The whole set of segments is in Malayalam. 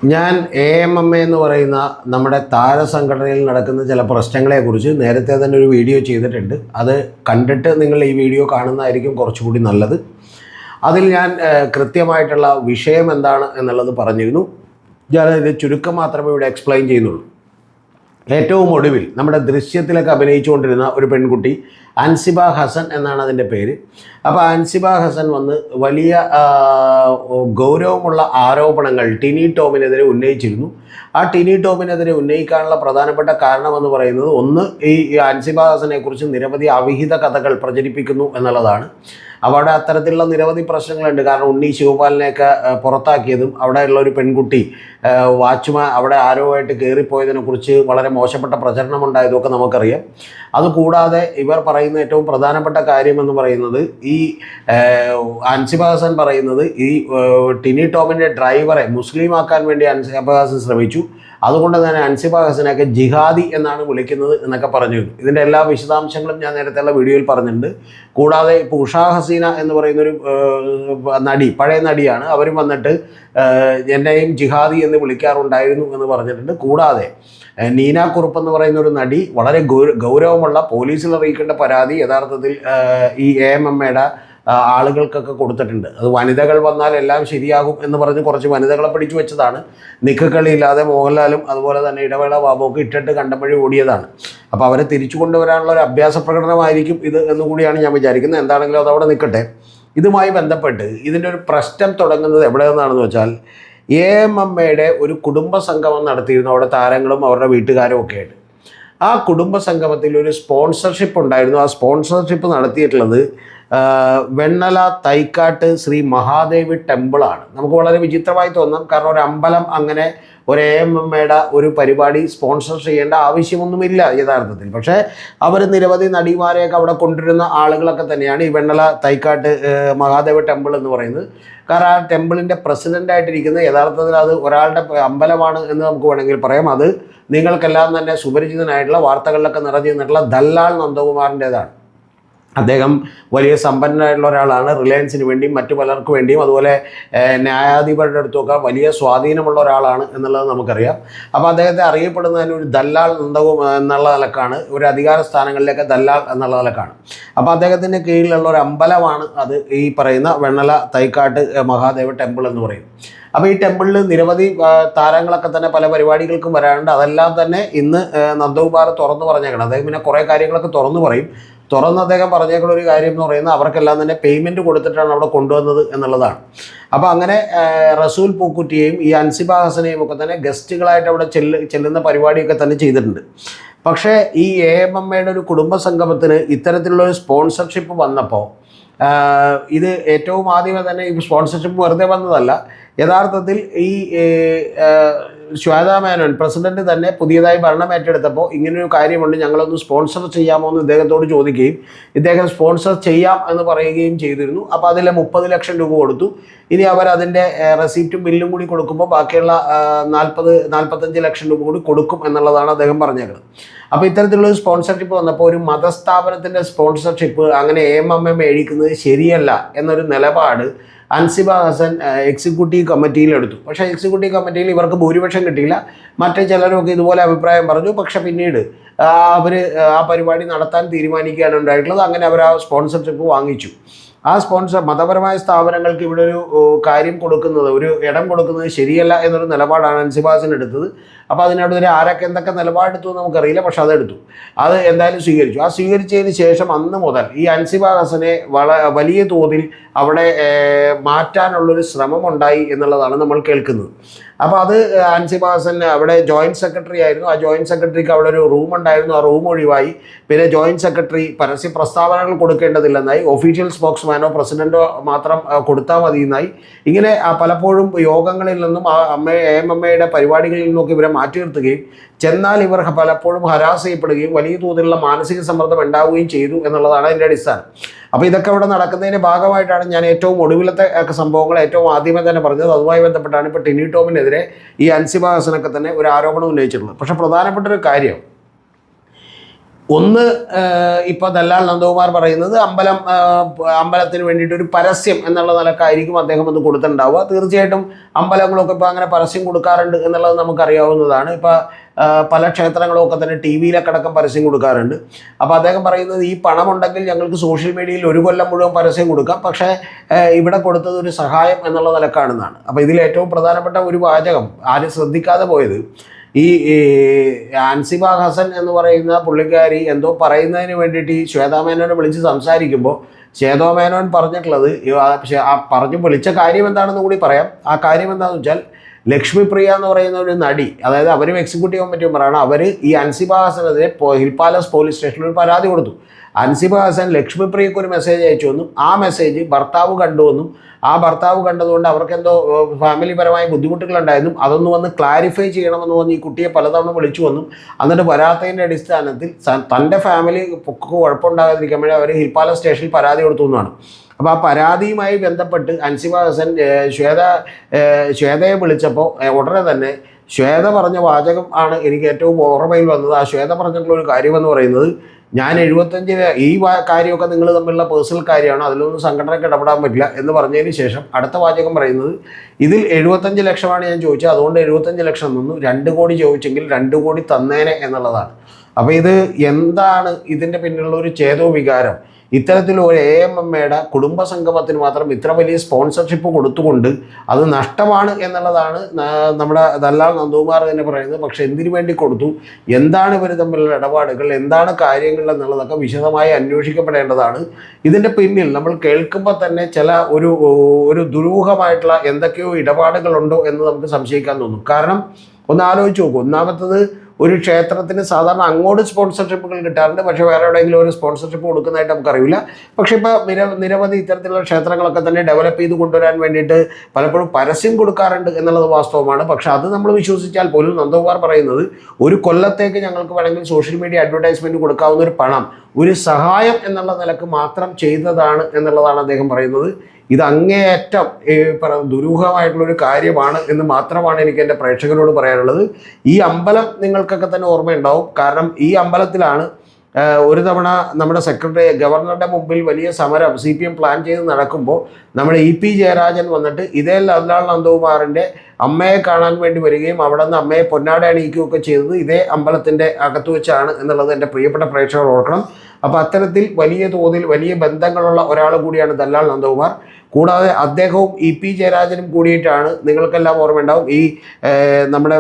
ഞാൻ AMMA എന്ന് പറയുന്ന നമ്മുടെ താരസംഘടനയിൽ നടക്കുന്ന ചില പ്രശ്നങ്ങളെക്കുറിച്ച് നേരത്തെ തന്നെ ഒരു വീഡിയോ ചെയ്തിട്ടുണ്ട്. അത് കണ്ടിട്ട് നിങ്ങൾ ഈ വീഡിയോ കാണുന്നതായിരിക്കും കുറച്ചുകൂടി നല്ലത്. അതിൽ ഞാൻ കൃത്യമായിട്ടുള്ള വിഷയം എന്താണ് എന്നുള്ളത് പറഞ്ഞിരുന്നു. ഞാനതിൻ്റെ ചുരുക്കം മാത്രമേ ഇവിടെ എക്സ്പ്ലെയിൻ ചെയ്യുന്നുള്ളൂ. ഏറ്റവും ഒടുവിൽ നമ്മുടെ ദൃശ്യത്തിലൊക്കെ അഭിനയിച്ചുകൊണ്ടിരുന്ന ഒരു പെൺകുട്ടി അൻസിബ ഹസൻ എന്നാണ് അതിൻ്റെ പേര്. അപ്പോൾ അൻസിബ ഹസൻ വന്ന് വലിയ ഗൗരവമുള്ള ആരോപണങ്ങൾ ടിനി ടോമിനെതിരെ ഉന്നയിച്ചിരുന്നു. ആ ടിനി ടോമിനെതിരെ ഉന്നയിക്കാനുള്ള പ്രധാനപ്പെട്ട കാരണമെന്ന് പറയുന്നത് ഒന്ന്, ഈ അൻസിബ ഹസനെക്കുറിച്ച് നിരവധി അവിഹിത കഥകൾ പ്രചരിപ്പിക്കുന്നു എന്നുള്ളതാണ്. അവിടെ അത്തരത്തിലുള്ള നിരവധി പ്രശ്നങ്ങളുണ്ട്. കാരണം ഉണ്ണി ശിവപാലിനെയൊക്കെ പുറത്താക്കിയതും അവിടെയുള്ള ഒരു പെൺകുട്ടി വാച്ച്മാൻ അവിടെ ആരോമായിട്ട് കയറിപ്പോയതിനെക്കുറിച്ച് വളരെ മോശപ്പെട്ട പ്രചരണമുണ്ടായതൊക്കെ നമുക്കറിയാം. അതുകൂടാതെ ഇവർ പറയുന്ന ഏറ്റവും പ്രധാനപ്പെട്ട കാര്യമെന്ന് പറയുന്നത് ഈ അൻസിബ ഹസൻ പറയുന്നത് ഈ ടിനി ടോമിൻ്റെ ഡ്രൈവറെ മുസ്ലിമാക്കാൻ വേണ്ടി അൻസിബ ഹസൻ ശ്രമിച്ചു. അതുകൊണ്ട് തന്നെ അൻസിബ ഹസനൊക്കെ ജിഹാദി എന്നാണ് വിളിക്കുന്നത് എന്നൊക്കെ പറഞ്ഞിരുന്നു. ഇതിൻ്റെ എല്ലാ വിശദാംശങ്ങളും ഞാൻ നേരത്തെയുള്ള വീഡിയോയിൽ പറഞ്ഞിട്ടുണ്ട്. കൂടാതെ ഇപ്പോൾ ഉഷാ ഹസീന എന്ന് പറയുന്നൊരു നടി, പഴയ നടിയാണ്, അവരും വന്നിട്ട് എന്നെയും ജിഹാദി എന്ന് വിളിക്കാറുണ്ടായിരുന്നു എന്ന് പറഞ്ഞിട്ടുണ്ട്. കൂടാതെ നീന കുറുപ്പ് എന്ന് പറയുന്ന ഒരു നടി വളരെ ഗൗരവമുള്ള പോലീസിൽ അറിയിക്കേണ്ട പരാതി യഥാർത്ഥത്തിൽ ഈ AMMയുടെ ആളുകൾക്കൊക്കെ കൊടുത്തിട്ടുണ്ട്. അത് വനിതകൾ വന്നാൽ എല്ലാം ശരിയാകും എന്ന് പറഞ്ഞ് കുറച്ച് വനിതകളെ പിടിച്ചു വെച്ചതാണ്. നിക്കക്കളിയില്ലാതെ മോഹൻലാലും അതുപോലെ തന്നെ ഇടവേള ബാബുവൊക്കെ ഇട്ടിട്ട് കണ്ടമ്പഴി ഓടിയതാണ്. അപ്പോൾ അവരെ തിരിച്ചു കൊണ്ടുവരാനുള്ള ഒരു അഭ്യാസ പ്രകടനമായിരിക്കും ഇത് എന്നുകൂടിയാണ് ഞാൻ വിചാരിക്കുന്നത്. എന്താണെങ്കിലും അതവിടെ നിൽക്കട്ടെ. ഇതുമായി ബന്ധപ്പെട്ട് ഇതിൻ്റെ ഒരു പ്രശ്നം തുടങ്ങുന്നത് എവിടെ നിന്നാണെന്ന് വെച്ചാൽ AMMയുടെ ഒരു കുടുംബ സംഗമം നടത്തിയിരുന്നു അവിടെ താരങ്ങളും അവരുടെ വീട്ടുകാരും ഒക്കെ ആയിട്ട്. ആ കുടുംബ സംഗമത്തിൽ ഒരു സ്പോൺസർഷിപ്പ് ഉണ്ടായിരുന്നു. ആ സ്പോൺസർഷിപ്പ് നടത്തിയിട്ടുള്ളത് വെണ്ണല തൈക്കാട്ട് ശ്രീ മഹാദേവി ടെമ്പിളാണ്. നമുക്ക് വളരെ വിചിത്രമായി തോന്നാം. കാരണം ഒരു അമ്പലം അങ്ങനെ ഒരു AMMയുടെ ഒരു പരിപാടി സ്പോൺസർ ചെയ്യേണ്ട ആവശ്യമൊന്നുമില്ല യഥാർത്ഥത്തിൽ. പക്ഷേ അവർ നിരവധി നടിമാരെയൊക്കെ അവിടെ കൊണ്ടുവരുന്ന ആളുകളൊക്കെ തന്നെയാണ് ഈ വെണ്ണല തൈക്കാട്ട് മഹാദേവ ടെമ്പിൾ എന്ന് പറയുന്നത്. കാരണം ആ ടെമ്പിളിൻ്റെ പ്രസിഡൻ്റായിട്ടിരിക്കുന്നത് യഥാർത്ഥത്തിൽ അത് ഒരാളുടെ അമ്പലമാണ് എന്ന് നമുക്ക് വേണമെങ്കിൽ പറയാം. അത് നിങ്ങൾക്കെല്ലാം തന്നെ സുപരിചിതനായിട്ടുള്ള വാർത്തകളിലൊക്കെ നിറഞ്ഞു നിന്നിട്ടുള്ള ദല്ലാൽ നന്ദകുമാറിൻ്റേതാണ്. അദ്ദേഹം വലിയ സമ്പന്നനായിട്ടുള്ള ഒരാളാണ്. റിലയൻസിന് വേണ്ടിയും മറ്റു പലർക്കു വേണ്ടിയും അതുപോലെ ന്യായാധിപരുടെ അടുത്തൊക്കെ വലിയ സ്വാധീനമുള്ള ഒരാളാണ് എന്നുള്ളത് നമുക്കറിയാം. അപ്പോൾ അദ്ദേഹത്തെ അറിയപ്പെടുന്നതിന് ഒരു ദല്ലാൽ എന്നുള്ള നിലക്കാണ്, ഒരു അധികാര സ്ഥാനങ്ങളിലേക്ക് ദല്ലാൽ എന്നുള്ള നിലക്കാണ്. അപ്പോൾ അദ്ദേഹത്തിൻ്റെ കീഴിലുള്ള ഒരു അമ്പലമാണ് അത് ഈ പറയുന്ന വെണ്ണല തൈക്കാട്ട് മഹാദേവ ടെമ്പിൾ എന്ന് പറയും. അപ്പോൾ ഈ ടെമ്പിളിൽ നിരവധി താരങ്ങളൊക്കെ തന്നെ പല പരിപാടികൾക്കും വരാറുണ്ട്. അതെല്ലാം തന്നെ ഇന്ന് നന്ദകുമാർ തുറന്നു പറഞ്ഞേക്കണം. അദ്ദേഹം പിന്നെ കുറേ കാര്യങ്ങളൊക്കെ തുറന്നു പറയും. തുറന്ന് അദ്ദേഹം പറഞ്ഞേക്കുന്ന ഒരു കാര്യം എന്ന് പറയുന്നത് അവർക്കെല്ലാം തന്നെ പേയ്മെൻറ്റ് കൊടുത്തിട്ടാണ് അവിടെ കൊണ്ടുവന്നത് എന്നുള്ളതാണ്. അപ്പോൾ അങ്ങനെ റസൂൽ പൂക്കുറ്റിയെയും ഈ അൻസിബ ഹസനെയും ഒക്കെ തന്നെ ഗസ്റ്റുകളായിട്ട് അവിടെ ചെല്ലുന്ന പരിപാടിയൊക്കെ തന്നെ ചെയ്തിട്ടുണ്ട്. പക്ഷേ ഈ AMMയുടെ ഒരു കുടുംബ സംഗമത്തിന് ഇത്തരത്തിലുള്ളൊരു സ്പോൺസർഷിപ്പ് വന്നപ്പോൾ ഇത് ഏറ്റവും ആദ്യമേ തന്നെ ഈ സ്പോൺസർഷിപ്പ് വെറുതെ വന്നതല്ല. യഥാർത്ഥത്തിൽ ഈ ശ്വേതാ മേനോൻ പ്രസിഡന്റ് തന്നെ പുതിയതായി ഭരണം ഏറ്റെടുത്തപ്പോൾ ഇങ്ങനൊരു കാര്യമുണ്ട്, ഞങ്ങളൊന്ന് സ്പോൺസർ ചെയ്യാമോ എന്ന് ഇദ്ദേഹത്തോട് ചോദിക്കുകയും ഇദ്ദേഹം സ്പോൺസർ ചെയ്യാം എന്ന് പറയുകയും ചെയ്തിരുന്നു. അപ്പോൾ അതിൽ 30 ലക്ഷം രൂപ കൊടുത്തു. ഇനി അവരതിൻ്റെ റെസിപ്റ്റും ബില്ലും കൂടി കൊടുക്കുമ്പോൾ ബാക്കിയുള്ള 40-45 ലക്ഷം രൂപ കൂടി കൊടുക്കും എന്നുള്ളതാണ് അദ്ദേഹം പറഞ്ഞേക്കുന്നത്. അപ്പോൾ ഇത്തരത്തിലുള്ള സ്പോൺസർഷിപ്പ് വന്നപ്പോൾ ഒരു മതസ്ഥാപനത്തിൻ്റെ സ്പോൺസർഷിപ്പ് അങ്ങനെ AMMA മേടിക്കുന്നത് ശരിയല്ല എന്നൊരു നിലപാട് അൻസിബ ഹസൻ എക്സിക്യൂട്ടീവ് കമ്മിറ്റിയിലെടുത്തു. പക്ഷേ എക്സിക്യൂട്ടീവ് കമ്മിറ്റിയിൽ ഇവർക്ക് ഭൂരിപക്ഷം കിട്ടിയില്ല. മറ്റു ചിലരൊക്കെ ഇതുപോലെ അഭിപ്രായം പറഞ്ഞു. പക്ഷേ പിന്നീട് അവർ ആ പരിപാടി നടത്താൻ തീരുമാനിക്കുകയാണ് ഉണ്ടായിട്ടുള്ളത്. അങ്ങനെ അവർ ആ സ്പോൺസർഷിപ്പ് വാങ്ങിച്ചു. ആ സ്പോൺസർ മതപരമായ സ്ഥാപനങ്ങൾക്ക് ഇവിടെ ഒരു കാര്യം കൊടുക്കുന്നത്, ഒരു ഇടം കൊടുക്കുന്നത് ശരിയല്ല എന്നൊരു നിലപാടാണ് അൻസിബ ഹസൻ എടുത്തത്. അപ്പോൾ അതിനടുത്ത് ആരൊക്കെ എന്തൊക്കെ നിലപാടെടുത്തു നമുക്കറിയില്ല. പക്ഷെ അതെടുത്തു, അത് എന്തായാലും സ്വീകരിച്ചു. ആ സ്വീകരിച്ചതിന് ശേഷം അന്ന് മുതൽ ഈ അൻസിബ ഹസനെ വലിയ തോതിൽ അവിടെ മാറ്റാനുള്ളൊരു ശ്രമമുണ്ടായി എന്നുള്ളതാണ് നമ്മൾ കേൾക്കുന്നത്. അപ്പോൾ അത് അൻസിബ ഹസൻ അവിടെ ജോയിൻറ്റ് സെക്രട്ടറി ആയിരുന്നു. ആ ജോയിൻറ്റ് സെക്രട്ടറിക്ക് അവിടെ ഒരു റൂം ഉണ്ടായിരുന്നു. ആ റൂം ഒഴിവായി. പിന്നെ ജോയിൻറ്റ് സെക്രട്ടറി പരസ്യ പ്രസ്താവനകൾ കൊടുക്കേണ്ടതില്ലെന്നായി. ഒഫീഷ്യൽ സ്പോക്സ്മാനോ പ്രസിഡൻറ്റോ മാത്രം കൊടുത്താൽ മതി എന്നായി. ഇങ്ങനെ പലപ്പോഴും യോഗങ്ങളിൽ നിന്നും AMMയുടെ പരിപാടികളിൽ നിന്നൊക്കെ ഇവരെ മാറ്റി നിർത്തുകയും ചെന്നാൽ ഇവർ പലപ്പോഴും ഹരാസ് ചെയ്യപ്പെടുകയും വലിയ തോതിലുള്ള മാനസിക സമ്മർദ്ദം ഉണ്ടാവുകയും ചെയ്തു എന്നുള്ളതാണ് അതിൻ്റെ അടിസ്ഥാനം. അപ്പോൾ ഇതൊക്കെ ഇവിടെ നടക്കുന്നതിൻ്റെ ഭാഗമായിട്ടാണ് ഞാൻ ഏറ്റവും ഒടുവിലത്തെ സംഭവങ്ങൾ ഏറ്റവും ആദ്യമേ തന്നെ പറഞ്ഞത്. അതുമായി ബന്ധപ്പെട്ടാണ് ഇപ്പോൾ ടിനി ടോമിനെതിരെ ഈ അൻസിബ ഹസനൊക്കെ തന്നെ ഒരു ആരോപണം ഉന്നയിച്ചിട്ടുള്ളത്. പക്ഷേ പ്രധാനപ്പെട്ട ഒരു കാര്യം, ഒന്ന്, ഇപ്പോൾ ദല്ലാൽ നന്ദകുമാർ പറയുന്നത് അമ്പലത്തിന് വേണ്ടിയിട്ട് ഒരു പരസ്യം എന്നുള്ള നിലക്കായിരിക്കും അദ്ദേഹം അത് കൊടുത്തിട്ടുണ്ടാവുക. തീർച്ചയായിട്ടും അമ്പലങ്ങളൊക്കെ ഇപ്പോൾ അങ്ങനെ പരസ്യം കൊടുക്കാറുണ്ട് എന്നുള്ളത് നമുക്കറിയാവുന്നതാണ്. ഇപ്പോൾ പല ക്ഷേത്രങ്ങളൊക്കെ തന്നെ ടി വിയിലൊക്കെ അടക്കം പരസ്യം കൊടുക്കാറുണ്ട്. അപ്പോൾ അദ്ദേഹം പറയുന്നത് ഈ പണമുണ്ടെങ്കിൽ ഞങ്ങൾക്ക് സോഷ്യൽ മീഡിയയിൽ ഒരു കൊല്ലം മുഴുവൻ പരസ്യം കൊടുക്കാം, പക്ഷേ ഇവിടെ കൊടുത്തത് ഒരു സഹായം എന്നുള്ള നിലക്കാണെന്നാണ്. അപ്പോൾ ഇതിൽ ഏറ്റവും പ്രധാനപ്പെട്ട ഒരു വാചകം ആരും ശ്രദ്ധിക്കാതെ പോയത്, ഈ അൻസിബ ഹസൻ എന്ന് പറയുന്ന പുള്ളിക്കാരി എന്തോ പറയുന്നതിന് വേണ്ടിയിട്ട് ഈ ശ്വേതാമേനോനെ വിളിച്ച് സംസാരിക്കുമ്പോൾ ശ്വേതാമേനോൻ പറഞ്ഞിട്ടുള്ളത്, ആ പറഞ്ഞു വിളിച്ച കാര്യം എന്താണെന്ന് കൂടി പറയാം. ആ കാര്യം എന്താണെന്ന് വെച്ചാൽ, ലക്ഷ്മിപ്രിയ എന്ന് പറയുന്ന ഒരു നടി, അതായത് അവരും എക്സിക്യൂട്ടീവ് കമ്മിറ്റി മെമ്പറാണ്, അവർ ഈ അൻസിബ ഹസനെതിരെ ഹിൽ പാലസ് പോലീസ് സ്റ്റേഷനിൽ ഒരു പരാതി കൊടുത്തു. അൻസിബ ഹസൻ ലക്ഷ്മിപ്രിയക്ക് ഒരു മെസ്സേജ് അയച്ചു എന്നും ആ മെസ്സേജ് ഭർത്താവ് കണ്ടുവെന്നും ആ ഭർത്താവ് കണ്ടതുകൊണ്ട് അവർക്ക് എന്തോ ഫാമിലിപരമായ ബുദ്ധിമുട്ടുകളുണ്ടായെന്നും അതൊന്ന് വന്ന് ക്ലാരിഫൈ ചെയ്യണമെന്ന് പറഞ്ഞ് ഈ കുട്ടിയെ പലതവണ വിളിച്ചു വന്നും, എന്നിട്ട് വരാത്തതിൻ്റെ അടിസ്ഥാനത്തിൽ തൻ്റെ ഫാമിലി കുഴപ്പമുണ്ടാകാതിരിക്കാൻ വേണ്ടി അവർ ഹിൽ പാലസ് സ്റ്റേഷനിൽ പരാതി കൊടുത്തു എന്നാണ്. അപ്പോൾ ആ പരാതിയുമായി ബന്ധപ്പെട്ട് അൻസിബ ഹസൻ ശ്വേതയെ വിളിച്ചപ്പോൾ ഉടനെ തന്നെ ശ്വേത പറഞ്ഞ വാചകം ആണ് എനിക്ക് ഏറ്റവും ഓർമ്മയിൽ വന്നത്. ആ ശ്വേത പറഞ്ഞിട്ടുള്ള ഒരു കാര്യമെന്ന് പറയുന്നത്, ഞാൻ 75 ഈ കാര്യമൊക്കെ നിങ്ങൾ തമ്മിലുള്ള പേഴ്സണൽ കാര്യമാണ്, അതിലൊന്നും സംഘടനയ്ക്ക് ഇടപെടാൻ പറ്റില്ല എന്ന് പറഞ്ഞതിന് ശേഷം അടുത്ത വാചകം പറയുന്നത്, ഇതിൽ 75 ലക്ഷമാണ് ഞാൻ ചോദിച്ചത്, അതുകൊണ്ട് 75 ലക്ഷം തന്നു, 2 കോടി ചോദിച്ചെങ്കിൽ 2 കോടി തന്നേനെ എന്നുള്ളതാണ്. അപ്പോൾ ഇത് എന്താണ് ഇതിൻ്റെ പിന്നിലുള്ള ഒരു ചേതോ വികാരം? ഇത്തരത്തിലൊരു AMMയുടെ കുടുംബ സംഗമത്തിന് മാത്രം ഇത്ര വലിയ സ്പോൺസർഷിപ്പ് കൊടുത്തുകൊണ്ട് അത് നഷ്ടമാണ് എന്നുള്ളതാണ് നമ്മുടെ ദല്ലാൽ നന്ദകുമാർ തന്നെ പറയുന്നത്. പക്ഷേ എന്തിനു വേണ്ടി കൊടുത്തു, എന്താണ് ഇവർ തമ്മിലുള്ള ഇടപാടുകൾ, എന്താണ് കാര്യങ്ങൾ എന്നുള്ളതൊക്കെ വിശദമായി അന്വേഷിക്കപ്പെടേണ്ടതാണ്. ഇതിൻ്റെ പിന്നിൽ നമ്മൾ കേൾക്കുമ്പോൾ തന്നെ ചില ഒരു ദുരൂഹമായിട്ടുള്ള എന്തൊക്കെയോ ഇടപാടുകളുണ്ടോ എന്ന് നമുക്ക് സംശയിക്കാൻ തോന്നും. കാരണം ഒന്ന് ആലോചിച്ച് നോക്കൂ, ഒന്നാമത്തത് ഒരു ക്ഷേത്രത്തിന് സാധാരണ അങ്ങോട്ട് സ്പോൺസർഷിപ്പുകൾ കിട്ടാറുണ്ട്, പക്ഷേ വേറെ എവിടെയെങ്കിലും ഒരു സ്പോൺസർഷിപ്പ് കൊടുക്കുന്നതായിട്ട് നമുക്കറിയില്ല. പക്ഷേ ഇപ്പോൾ നിരവധി ഇത്തരത്തിലുള്ള ക്ഷേത്രങ്ങളൊക്കെ തന്നെ ഡെവലപ്പ് ചെയ്ത് കൊണ്ടുവരാൻ വേണ്ടിയിട്ട് പലപ്പോഴും പരസ്യം കൊടുക്കാറുണ്ട് എന്നുള്ളത് വാസ്തവമാണ്. പക്ഷേ അത് നമ്മൾ വിശ്വസിച്ചാൽ പോലും നന്ദകുമാർ പറയുന്നത്, ഒരു കൊല്ലത്തേക്ക് ഞങ്ങൾക്ക് വേണമെങ്കിൽ സോഷ്യൽ മീഡിയ അഡ്വർടൈസ്മെൻറ്റ് കൊടുക്കാവുന്ന ഒരു പണം ഒരു സഹായം എന്നുള്ള നിലക്ക് മാത്രം ചെയ്തതാണ് എന്നുള്ളതാണ് അദ്ദേഹം പറയുന്നത്. ഇത് അങ്ങേയറ്റം ദുരൂഹമായിട്ടുള്ളൊരു കാര്യമാണ് എന്ന് മാത്രമാണ് എനിക്ക് എൻ്റെ പ്രേക്ഷകരോട് പറയാനുള്ളത്. ഈ അമ്പലം നിങ്ങൾക്കൊക്കെ തന്നെ ഓർമ്മയുണ്ടാവും. കാരണം ഈ അമ്പലത്തിലാണ് ഒരു തവണ നമ്മുടെ ഗവർണറുടെ മുമ്പിൽ വലിയ സമരം CPM പ്ലാൻ ചെയ്ത് നടക്കുമ്പോൾ നമ്മുടെ EP ജയരാജൻ വന്നിട്ട് ഇതേ ദല്ലാൽ നന്ദകുമാറിൻ്റെ അമ്മയെ കാണാൻ വേണ്ടി വരികയും അവിടെ നിന്ന് അമ്മയെ പൊന്നാട അണിയിക്കുകയൊക്കെ ചെയ്തത് ഇതേ അമ്പലത്തിൻ്റെ അകത്ത് വെച്ചാണ് എന്നുള്ളത് എൻ്റെ പ്രിയപ്പെട്ട പ്രേക്ഷകർ ഓർക്കണം. അപ്പോൾ അത്തരത്തിൽ വലിയ തോതിൽ വലിയ ബന്ധങ്ങളുള്ള ഒരാൾ കൂടിയാണ് ദല്ലാൽ നന്ദകുമാർ. കൂടാതെ അദ്ദേഹവും EP ജയരാജനും കൂടിയിട്ടാണ്, നിങ്ങൾക്കെല്ലാം ഓർമ്മയുണ്ടാവും, ഈ നമ്മുടെ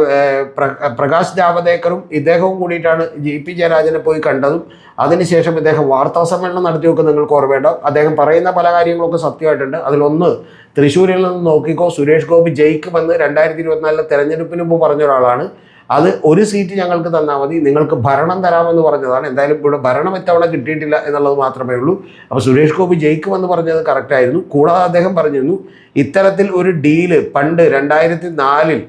പ്രകാശ് ജാവദേക്കറും ഇദ്ദേഹവും കൂടിയിട്ടാണ് EP ജയരാജനെ പോയി കണ്ടതും അതിനുശേഷം ഇദ്ദേഹം വാർത്താ സമ്മേളനം നടത്തിയൊക്കെ നിങ്ങൾക്ക് ഓർമ്മയുണ്ടാവും. അദ്ദേഹം പറയുന്ന പല കാര്യങ്ങളൊക്കെ സത്യമായിട്ടുണ്ട്. അതിലൊന്ന്, തൃശ്ശൂരിൽ നിന്ന് നോക്കിക്കോ സുരേഷ് ഗോപി ജയിക്കുമെന്ന് 2024 തെരഞ്ഞെടുപ്പിന് മുമ്പ് പറഞ്ഞ ഒരാളാണ്. അത് ഒരു സീറ്റ് ഞങ്ങൾക്ക് തന്നാൽ മതി, നിങ്ങൾക്ക് ഭരണം തരാമെന്ന് പറഞ്ഞതാണ്. എന്തായാലും ഇവിടെ ഭരണം ഇത്തവണ കിട്ടിയിട്ടില്ല എന്നുള്ളത് മാത്രമേ ഉള്ളൂ. അപ്പോൾ സുരേഷ് ഗോപി ജയിക്കുമെന്ന് പറഞ്ഞത് കറക്റ്റായിരുന്നു. കൂടാതെ അദ്ദേഹം പറഞ്ഞിരുന്നു, ഇത്തരത്തിൽ ഒരു ഡീല് പണ്ട് 2004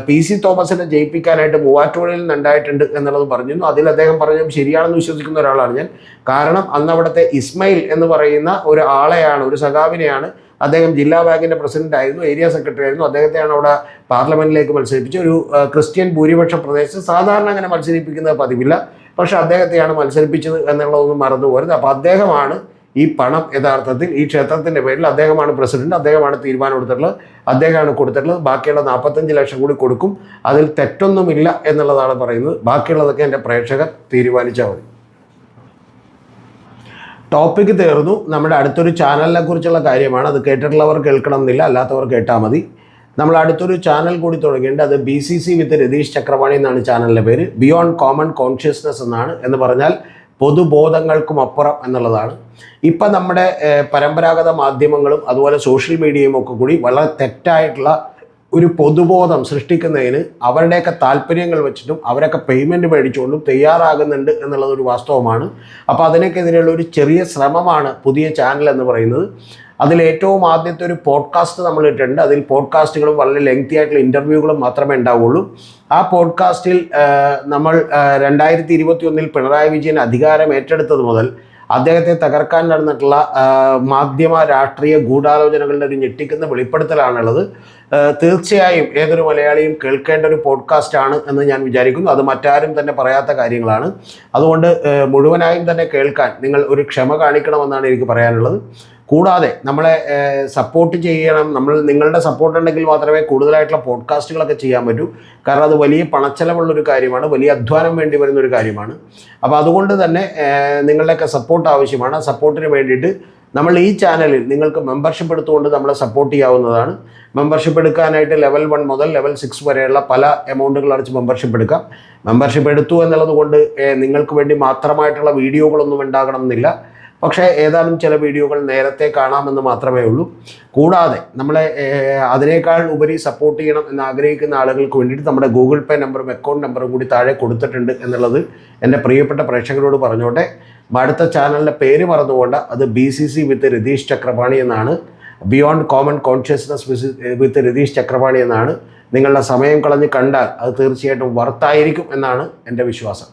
PC തോമസിനെ ജയിപ്പിക്കാനായിട്ട് മൂവാറ്റുപുഴയിൽ നിന്നുണ്ടായിട്ടുണ്ട് എന്നുള്ളത് പറഞ്ഞിരുന്നു. അതിൽ അദ്ദേഹം പറഞ്ഞത് ശരിയാണെന്ന് വിശ്വസിക്കുന്ന ഒരാളാണ് ഞാൻ. കാരണം അന്ന് അവിടുത്തെ ഇസ്മയിൽ എന്ന് പറയുന്ന ഒരു ആളെയാണ്, ഒരു സഖാവിനെയാണ്, അദ്ദേഹം ജില്ലാ ബാങ്കിൻ്റെ പ്രസിഡന്റ് ആയിരുന്നു, ഏരിയ സെക്രട്ടറി ആയിരുന്നു. അദ്ദേഹത്തെയാണ് അവിടെ പാർലമെന്റിലേക്ക് മത്സരിപ്പിച്ച്. ഒരു ക്രിസ്ത്യൻ ഭൂരിപക്ഷ പ്രദേശത്ത് സാധാരണ അങ്ങനെ മത്സരിപ്പിക്കുന്നത് പതിവില്ല, പക്ഷെ അദ്ദേഹത്തെയാണ് മത്സരിപ്പിച്ചത് എന്നുള്ളതൊന്നും മറന്നു പോരുത്. അപ്പോൾ അദ്ദേഹമാണ് ഈ പണം യഥാർത്ഥത്തിൽ ഈ ക്ഷേത്രത്തിൻ്റെ പേരിൽ അദ്ദേഹമാണ് പ്രസിഡന്റ്, അദ്ദേഹമാണ് തീരുമാനം എടുത്തിട്ടുള്ളത്, അദ്ദേഹമാണ് കൊടുത്തിട്ടുള്ളത്. ബാക്കിയുള്ള 45 ലക്ഷം കൂടി കൊടുക്കും, അതിൽ തെറ്റൊന്നുമില്ല എന്നുള്ളതാണ് പറയുന്നത്. ബാക്കിയുള്ളതൊക്കെ എൻ്റെ പ്രേക്ഷകർ തീരുമാനിച്ചാൽ മതി. ടോപ്പിക്ക് തീർന്നു. നമ്മുടെ അടുത്തൊരു ചാനലിനെ കുറിച്ചുള്ള കാര്യമാണ്. അത് കേട്ടിട്ടുള്ളവർ കേൾക്കണം എന്നില്ല, അല്ലാത്തവർ കേട്ടാൽ മതി. നമ്മൾ അടുത്തൊരു ചാനൽ കൂടി തുടങ്ങിയിട്ടുണ്ട്. അത് BCC വിത്ത് രതീഷ് ചക്രവാണി എന്നാണ് ചാനലിൻ്റെ പേര്. ബിയോണ്ട് കോമൺ കോൺഷ്യസ്നെസ് എന്നാണ്. എന്ന് പറഞ്ഞാൽ പൊതുബോധങ്ങൾക്കും അപ്പുറം എന്നുള്ളതാണ്. ഇപ്പം നമ്മുടെ പരമ്പരാഗത മാധ്യമങ്ങളും അതുപോലെ സോഷ്യൽ മീഡിയയും ഒക്കെ കൂടി വളരെ തെറ്റായിട്ടുള്ള ഒരു പൊതുബോധം സൃഷ്ടിക്കുന്നതിന് അവരുടെയൊക്കെ താല്പര്യങ്ങൾ വെച്ചിട്ടും അവരൊക്കെ പേയ്മെൻറ്റ് മേടിച്ചുകൊണ്ടും തയ്യാറാകുന്നുണ്ട് എന്നുള്ളതൊരു വാസ്തവമാണ്. അപ്പോൾ അതിനൊക്കെതിരെയുള്ള ഒരു ചെറിയ ശ്രമമാണ് പുതിയ ചാനൽ എന്ന് പറയുന്നത്. അതിലേറ്റവും ആദ്യത്തെ ഒരു പോഡ്കാസ്റ്റ് നമ്മൾ ഇട്ടിട്ടുണ്ട്. അതിൽ പോഡ്കാസ്റ്റുകളും വളരെ ലെങ്തി ആയിട്ടുള്ള ഇൻ്റർവ്യൂകളും മാത്രമേ ഉണ്ടാവുള്ളൂ. ആ പോഡ്കാസ്റ്റിൽ നമ്മൾ 2021 പിണറായി വിജയൻ അധികാരം ഏറ്റെടുത്തത് മുതൽ അദ്ദേഹത്തെ തകർക്കാൻ നടന്നിട്ടുള്ള മാധ്യമ രാഷ്ട്രീയ ഗൂഢാലോചനകളുടെ ഒരു ഞെട്ടിക്കുന്ന വെളിപ്പെടുത്തലാണുള്ളത്. തീർച്ചയായും ഏതൊരു മലയാളിയും കേൾക്കേണ്ട ഒരു പോഡ്കാസ്റ്റ് ആണ് എന്ന് ഞാൻ വിചാരിക്കുന്നു. അത് മറ്റാരും തന്നെ പറയാത്ത കാര്യങ്ങളാണ്. അതുകൊണ്ട് മുഴുവനായും തന്നെ കേൾക്കാൻ നിങ്ങൾ ഒരു ക്ഷമ കാണിക്കണമെന്നാണ് എനിക്ക് പറയാനുള്ളത്. കൂടാതെ നമ്മളെ സപ്പോർട്ട് ചെയ്യണം. നിങ്ങളുടെ സപ്പോർട്ട് ഉണ്ടെങ്കിൽ മാത്രമേ കൂടുതലായിട്ടുള്ള പോഡ്കാസ്റ്റുകളൊക്കെ ചെയ്യാൻ പറ്റൂ. കാരണം അത് വലിയ പണച്ചെലവുള്ളൊരു കാര്യമാണ്, വലിയ അധ്വാനം വേണ്ടി വരുന്നൊരു കാര്യമാണ്. അപ്പോൾ അതുകൊണ്ട് തന്നെ നിങ്ങളുടെയൊക്കെ സപ്പോർട്ട് ആവശ്യമാണ്. സപ്പോർട്ടിന് വേണ്ടിയിട്ട് നമ്മൾ ഈ ചാനലിൽ നിങ്ങൾക്ക് മെമ്പർഷിപ്പ് എടുത്തുകൊണ്ട് നമ്മളെ സപ്പോർട്ട് ചെയ്യാവുന്നതാണ്. മെമ്പർഷിപ്പ് എടുക്കാനായിട്ട് ലെവൽ 1 മുതൽ ലെവൽ 6 വരെയുള്ള പല എമൗണ്ടുകൾ അടച്ച് മെമ്പർഷിപ്പ് എടുക്കാം. മെമ്പർഷിപ്പ് എടുത്തു എന്നുള്ളത് കൊണ്ട് നിങ്ങൾക്ക് വേണ്ടി മാത്രമായിട്ടുള്ള വീഡിയോകളൊന്നും ഉണ്ടാകണമെന്നില്ല. പക്ഷേ ഏതാനും ചില വീഡിയോകൾ നേരത്തെ കാണാമെന്ന് മാത്രമേ ഉള്ളൂ. കൂടാതെ നമ്മളെ അതിനേക്കാൾ ഉപരി സപ്പോർട്ട് ചെയ്യണം എന്ന് ആഗ്രഹിക്കുന്ന ആളുകൾക്ക് വേണ്ടിയിട്ട് നമ്മുടെ ഗൂഗിൾ പേ നമ്പറും അക്കൗണ്ട് നമ്പറും കൂടി താഴെ കൊടുത്തിട്ടുണ്ട് എന്നുള്ളത് എൻ്റെ പ്രിയപ്പെട്ട പ്രേക്ഷകരോട് പറഞ്ഞോട്ടെ. അടുത്ത ചാനലിൻ്റെ പേര് മറന്നുകൊണ്ട് അത് BCC വിത്ത് രതീഷ് ചക്രപാണി എന്നാണ്. ബിയോണ്ട് കോമൺ കോൺഷ്യസ്നസ് വിത്ത് രതീഷ് ചക്രപാണി എന്നാണ്. നിങ്ങളുടെ സമയം കളഞ്ഞ് കണ്ടാൽ അത് തീർച്ചയായിട്ടും വർത്തായിരിക്കും എന്നാണ് എൻ്റെ വിശ്വാസം.